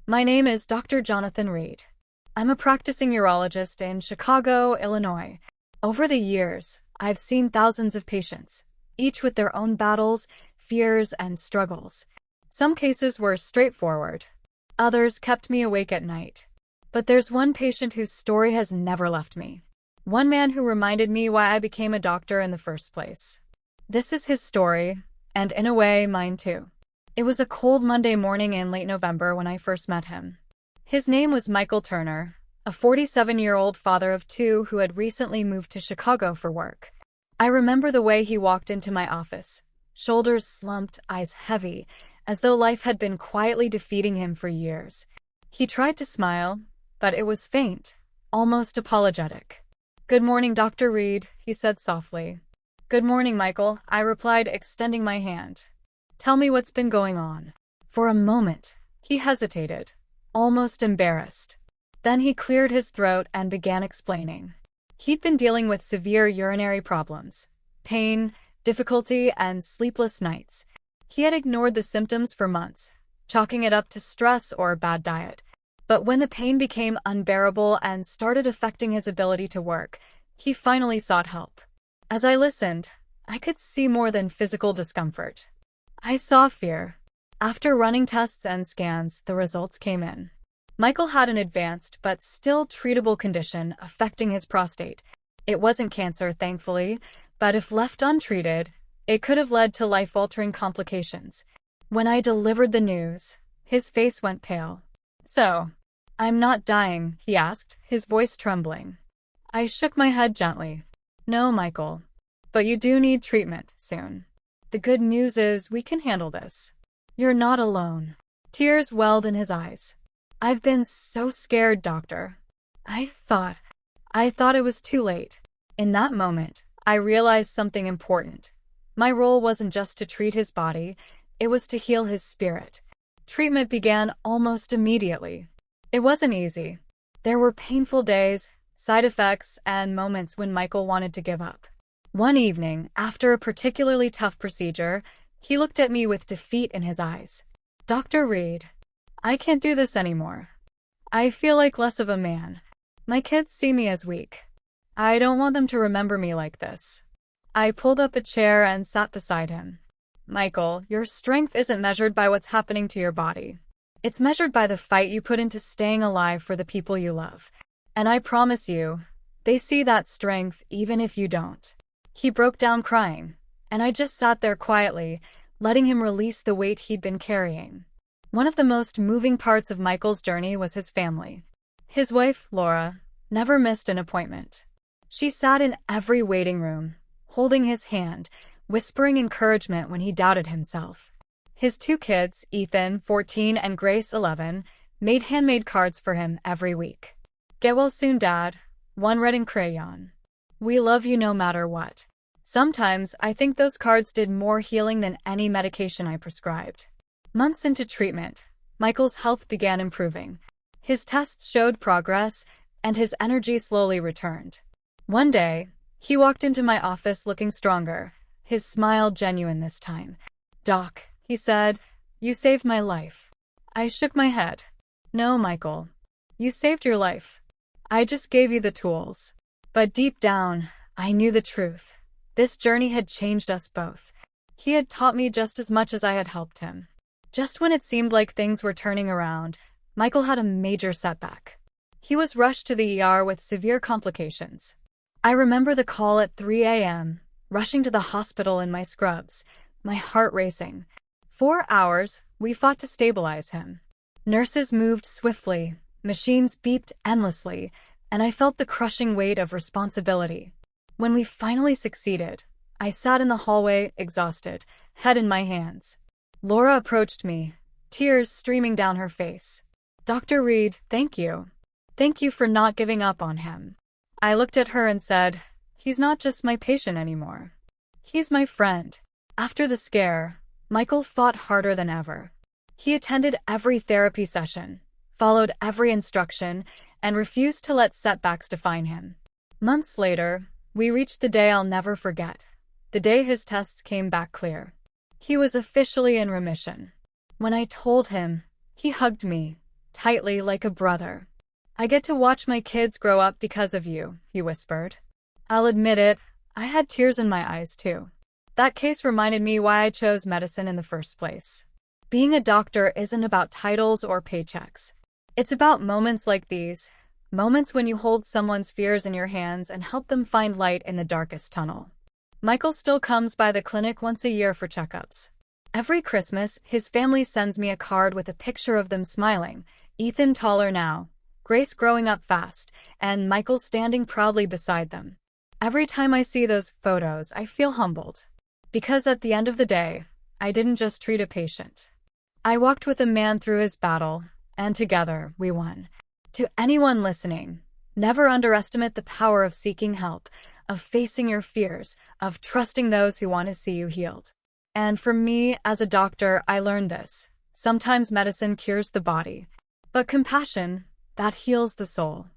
My name is Dr. Jonathan Reed. I'm a practicing urologist in Chicago, Illinois. Over the years, I've seen thousands of patients, each with their own battles, fears, and struggles. Some cases were straightforward. Others kept me awake at night. But there's one patient whose story has never left me. One man who reminded me why I became a doctor in the first place. This is his story, and in a way, mine too. It was a cold Monday morning in late November when I first met him. His name was Michael Turner, a 47-year-old father of two who had recently moved to Chicago for work. I remember the way he walked into my office, shoulders slumped, eyes heavy, as though life had been quietly defeating him for years. He tried to smile, but it was faint, almost apologetic. "Good morning, Dr. Reed," he said softly. "Good morning, Michael," I replied, extending my hand. "Tell me what's been going on." For a moment, he hesitated, almost embarrassed. Then he cleared his throat and began explaining. He'd been dealing with severe urinary problems, pain, difficulty, and sleepless nights. He had ignored the symptoms for months, chalking it up to stress or bad diet. But when the pain became unbearable and started affecting his ability to work, he finally sought help. As I listened, I could see more than physical discomfort. I saw fear. After running tests and scans, the results came in. Michael had an advanced but still treatable condition affecting his prostate. It wasn't cancer, thankfully, but if left untreated, it could have led to life-altering complications. When I delivered the news, his face went pale. "So, I'm not dying?" he asked, his voice trembling. I shook my head gently. "No, Michael. But you do need treatment soon. The good news is we can handle this. You're not alone." Tears welled in his eyes. "I've been so scared, doctor. I thought it was too late." In that moment, I realized something important. My role wasn't just to treat his body, it was to heal his spirit. Treatment began almost immediately. It wasn't easy. There were painful days, side effects, and moments when Michael wanted to give up. One evening, after a particularly tough procedure, he looked at me with defeat in his eyes. "Dr. Reed, I can't do this anymore. I feel like less of a man. My kids see me as weak. I don't want them to remember me like this." I pulled up a chair and sat beside him. "Michael, your strength isn't measured by what's happening to your body. It's measured by the fight you put into staying alive for the people you love. And I promise you, they see that strength even if you don't." He broke down crying, and I just sat there quietly, letting him release the weight he'd been carrying. One of the most moving parts of Michael's journey was his family. His wife, Laura, never missed an appointment. She sat in every waiting room, holding his hand, whispering encouragement when he doubted himself. His two kids, Ethan, 14, and Grace, 11, made handmade cards for him every week. "Get well soon, Dad," one red in crayon. "We love you no matter what." Sometimes I think those cards did more healing than any medication I prescribed. Months into treatment, Michael's health began improving. His tests showed progress, and his energy slowly returned. One day, he walked into my office looking stronger, his smile genuine this time. "Doc," he said, "you saved my life." I shook my head. "No, Michael. You saved your life. I just gave you the tools." But deep down, I knew the truth. This journey had changed us both. He had taught me just as much as I had helped him. Just when it seemed like things were turning around, Michael had a major setback. He was rushed to the ER with severe complications. I remember the call at 3 a.m., rushing to the hospital in my scrubs, my heart racing. 4 hours, we fought to stabilize him. Nurses moved swiftly, machines beeped endlessly, and I felt the crushing weight of responsibility. When we finally succeeded, I sat in the hallway, exhausted, head in my hands. Laura approached me, tears streaming down her face. "Dr. Reed, thank you. Thank you for not giving up on him." I looked at her and said, "He's not just my patient anymore. He's my friend." After the scare, Michael fought harder than ever. He attended every therapy session, followed every instruction, and refused to let setbacks define him. Months later, we reached the day I'll never forget, the day his tests came back clear. He was officially in remission. When I told him, he hugged me, tightly like a brother. "I get to watch my kids grow up because of you," he whispered. I'll admit it, I had tears in my eyes too. That case reminded me why I chose medicine in the first place. Being a doctor isn't about titles or paychecks. It's about moments like these, moments when you hold someone's fears in your hands and help them find light in the darkest tunnel. Michael still comes by the clinic once a year for checkups. Every Christmas, his family sends me a card with a picture of them smiling, Ethan taller now, Grace growing up fast, and Michael standing proudly beside them. Every time I see those photos, I feel humbled. Because at the end of the day, I didn't just treat a patient. I walked with a man through his battle, and together, we won. To anyone listening, never underestimate the power of seeking help, of facing your fears, of trusting those who want to see you healed. And for me, as a doctor, I learned this. Sometimes medicine cures the body, but compassion, that heals the soul.